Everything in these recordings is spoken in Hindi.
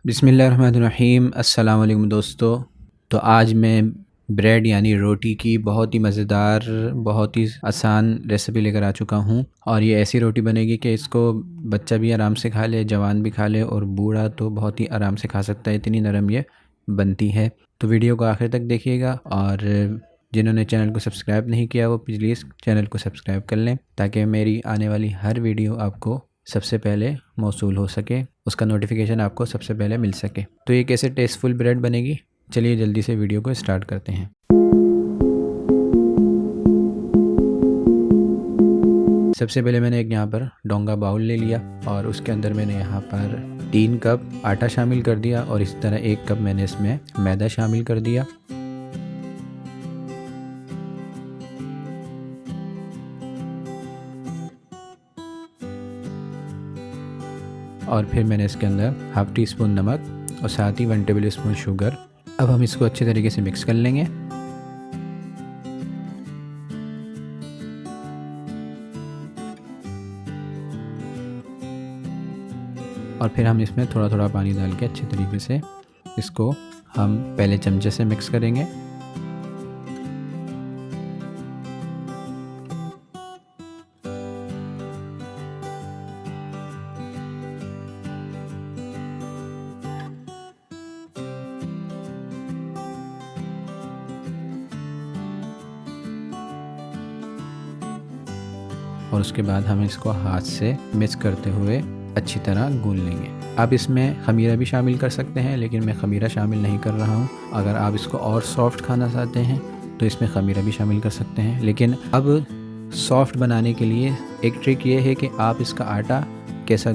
बिस्मिल्लाहिर्रहमानिर्रहीम। अस्सलाम वालेकुम दोस्तों। तो आज मैं ब्रेड यानी रोटी की बहुत ही मज़ेदार, बहुत ही आसान रेसिपी लेकर आ चुका हूँ। और ये ऐसी रोटी बनेगी कि इसको बच्चा भी आराम से खा ले, जवान भी खा ले और बूढ़ा तो बहुत ही आराम से खा सकता है, इतनी नरम ये बनती है। तो वीडियो को आखिर तक देखिएगा और जिन्होंने चैनल को सब्सक्राइब नहीं किया वो प्लीज़ चैनल को सब्सक्राइब कर लें ताकि मेरी आने वाली हर वीडियो आपको सबसे पहले मौसूल हो सके, उसका नोटिफिकेशन आपको सबसे पहले मिल सके। तो ये कैसे टेस्टफुल ब्रेड बनेगी, चलिए जल्दी से वीडियो को स्टार्ट करते हैं। सबसे पहले मैंने एक यहाँ पर डोंगा बाउल ले लिया और उसके अंदर मैंने यहाँ पर 3 कप आटा शामिल कर दिया और इसी तरह 1 कप मैंने इसमें मैदा शामिल कर दिया। और फिर मैंने इसके अंदर हाफ़ टी स्पून नमक और साथ ही 1 टेबल स्पून शुगर। अब हम इसको अच्छे तरीके से मिक्स कर लेंगे। और फिर हम इसमें थोड़ा थोड़ा पानी डाल के अच्छे तरीके से इसको हम पहले चमचे से मिक्स करेंगे। और उसके बाद हम इसको हाथ से मिक्स करते हुए अच्छी तरह गूंद लेंगे। आप इसमें खमीरा भी शामिल कर सकते हैं, लेकिन मैं खमीरा शामिल नहीं कर रहा हूँ। अगर आप इसको और सॉफ्ट खाना चाहते हैं तो इसमें खमीरा भी शामिल कर सकते हैं। लेकिन अब सॉफ्ट बनाने के लिए एक ट्रिक ये है कि आप इसका आटा कैसे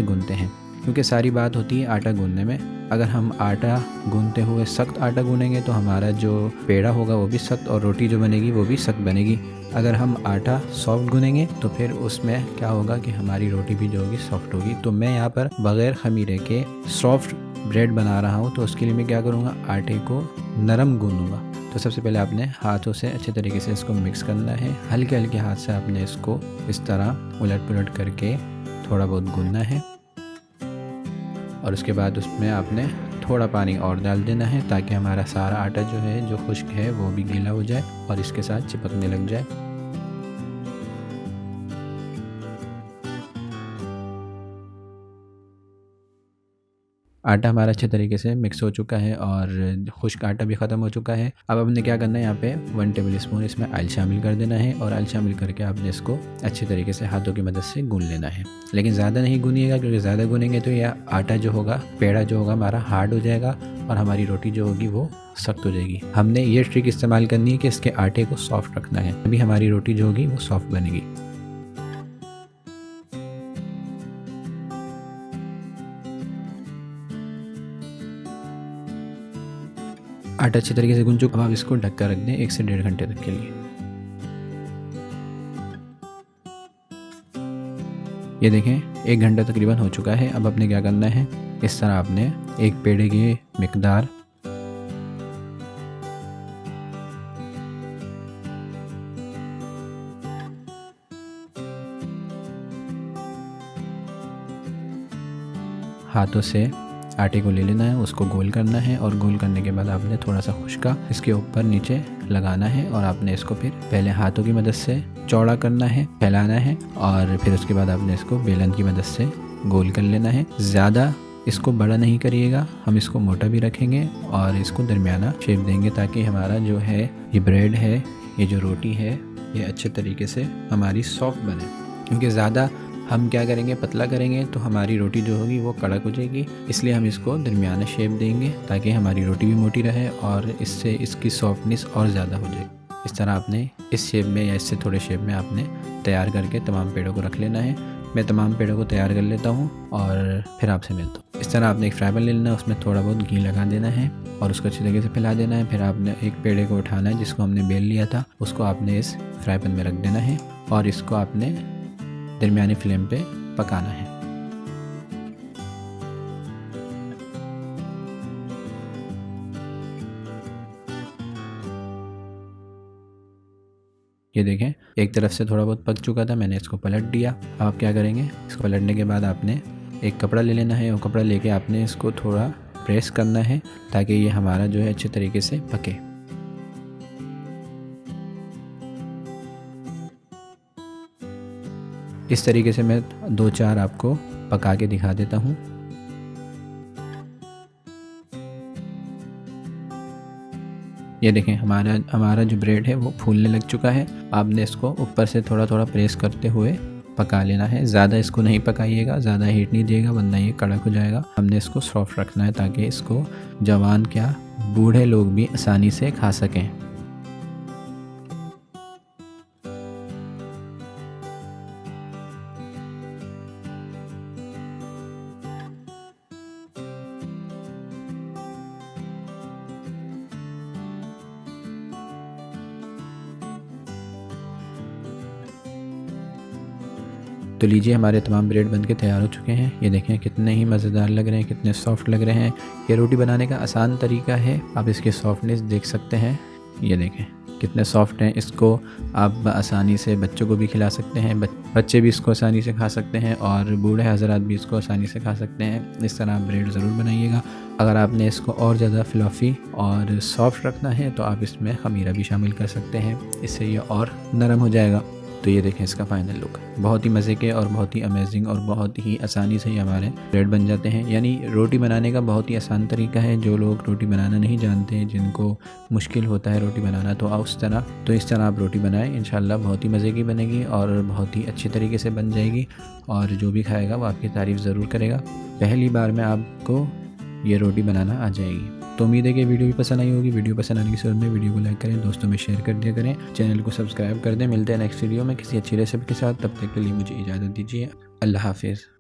गूंदते हैं, क्योंकि सारी बात होती है आटा गूंदने में। अगर हम आटा गूंदते हुए सख्त आटा गूंदेंगे तो हमारा जो पेड़ा होगा वो भी सख्त और रोटी जो बनेगी वो भी सख्त बनेगी। अगर हम आटा सॉफ्ट गूंदेंगे तो फिर उसमें क्या होगा कि हमारी रोटी भी जो होगी सॉफ्ट होगी। तो मैं यहाँ पर बग़ैर खमीरे के सॉफ्ट ब्रेड बना रहा हूँ, तो उसके लिए मैं क्या करूँगा, आटे को नरम गूंदूँगा। तो सबसे पहले आपने हाथों से अच्छे तरीके से इसको मिक्स करना है। हल्के हल्के हाथ से आपने इसको इस तरह उलट पुलट करके थोड़ा बहुत गूंदना है। और उसके बाद उसमें आपने थोड़ा पानी और डाल देना है ताकि हमारा सारा आटा जो है, जो खुश्क है, वो भी गीला हो जाए और इसके साथ चिपकने लग जाए। आटा हमारा अच्छे तरीके से मिक्स हो चुका है और खुश्क आटा भी ख़त्म हो चुका है। अब हमने क्या करना है, यहाँ पे 1 टेबल स्पून इसमें ऑयल शामिल कर देना है और ऑयल शामिल करके आपने इसको अच्छे तरीके से हाथों की मदद से गूंद लेना है। लेकिन ज़्यादा नहीं गूंदिएगा, क्योंकि ज़्यादा गूंदेंगे तो यह आटा जो होगा, पेड़ा जो होगा हमारा हार्ड हो जाएगा और हमारी रोटी जो होगी वो सख्त हो जाएगी। हमने ये ट्रिक इस्तेमाल करनी है कि इसके आटे को सॉफ्ट रखना है, तभी हमारी रोटी जो होगी वो सॉफ्ट बनेगी। आटा अच्छी तरीके से गूंद चुका। अब आप इसको ढक कर रख दें 1 से 1.5 घंटे तक के लिए। ये देखें 1 घंटा तकरीबन हो चुका है। अब आपने क्या करना है, इस तरह आपने एक पेड़े की मिकदार हाथों से आटे को ले लेना है, उसको गोल करना है और गोल करने के बाद आपने थोड़ा सा खुश्का इसके ऊपर नीचे लगाना है और आपने इसको फिर पहले हाथों की मदद से चौड़ा करना है, फैलाना है और फिर उसके बाद आपने इसको बेलन की मदद से गोल कर लेना है। ज़्यादा इसको बड़ा नहीं करिएगा, हम इसको मोटा भी रखेंगे और इसको दरमियाना शेप देंगे ताकि हमारा जो है ये ब्रेड है, ये जो रोटी है, ये अच्छे तरीके से हमारी सॉफ्ट बने। क्योंकि ज़्यादा हम क्या करेंगे, पतला करेंगे तो हमारी रोटी जो होगी वो कड़क हो जाएगी। इसलिए हम इसको दरमियाना शेप देंगे ताकि हमारी रोटी भी मोटी रहे और इससे इसकी सॉफ्टनेस और ज़्यादा हो जाए। इस तरह आपने इस शेप में या इससे थोड़े शेप में आपने तैयार करके तमाम पेड़ों को रख लेना है। मैं तमाम पेड़ों को तैयार कर लेता हूँ और फिर आपसे मिलता हूँ। इस तरह आपने एक फ्राई पैन ले लेना है, उसमें थोड़ा बहुत घी लगा देना है और उसको अच्छी तरीके से फैला देना है। फिर आपने एक पेड़े को उठाना है जिसको हमने बेल लिया था, उसको आपने इस फ्राई पैन में रख देना है और इसको आपने दरमियानी फ्लेम पे पकाना है। ये देखें एक तरफ से थोड़ा बहुत पक चुका था, मैंने इसको पलट दिया। अब आप क्या करेंगे, इसको पलटने के बाद आपने एक कपड़ा ले लेना है और कपड़ा लेके आपने इसको थोड़ा प्रेस करना है ताकि ये हमारा जो है अच्छे तरीके से पके। इस तरीके से मैं 2-4 आपको पका के दिखा देता हूँ। ये देखें हमारा जो ब्रेड है वो फूलने लग चुका है। आपने इसको ऊपर से थोड़ा थोड़ा प्रेस करते हुए पका लेना है। ज़्यादा इसको नहीं पकाइएगा, ज़्यादा हीट नहीं देगा वरना ये कड़क हो जाएगा। हमने इसको सॉफ्ट रखना है ताकि इसको जवान क्या बूढ़े लोग भी आसानी से खा सकें। तो लीजिए हमारे तमाम ब्रेड बनके तैयार हो चुके हैं। ये देखें कितने ही मज़ेदार लग रहे हैं, कितने सॉफ्ट लग रहे हैं। ये रोटी बनाने का आसान तरीका है, आप इसकी सॉफ्टनेस देख सकते हैं। ये देखें कितने सॉफ्ट हैं। इसको आप आसानी से बच्चों को भी खिला सकते हैं, बच्चे भी इसको आसानी से खा सकते हैं और बूढ़े हज़रात भी इसको आसानी से खा सकते हैं। इस तरह आप ब्रेड ज़रूर बनाइएगा। अगर आपने इसको और ज़्यादा फ्लफ़ी और सॉफ्ट रखना है तो आप इसमें ख़मीरा भी शामिल कर सकते हैं, इससे ये और नरम हो जाएगा। तो ये देखें इसका फ़ाइनल लुक, बहुत ही मज़े के और बहुत ही अमेजिंग और बहुत ही आसानी से ये हमारे ब्रेड बन जाते हैं। यानी रोटी बनाने का बहुत ही आसान तरीका है। जो लोग रोटी बनाना नहीं जानते, जिनको मुश्किल होता है रोटी बनाना, तो इस तरह आप रोटी बनाएं। इंशाल्लाह बहुत ही मज़े की बनेगी और बहुत ही अच्छी तरीके से बन जाएगी और जो भी खाएगा वो आपकी तारीफ़ ज़रूर करेगा। पहली बार में आपको ये रोटी बनाना आ जाएगी। तो उम्मीद है कि वीडियो भी पसंद आई होगी। वीडियो पसंद आने की सूरत में वीडियो को लाइक करें, दोस्तों में शेयर कर दिया करें, चैनल को सब्सक्राइब कर दें। मिलते हैं नेक्स्ट वीडियो में किसी अच्छी रेसिपी के साथ। तब तक के लिए मुझे इजाज़त दीजिए। अल्लाह हाफिज़।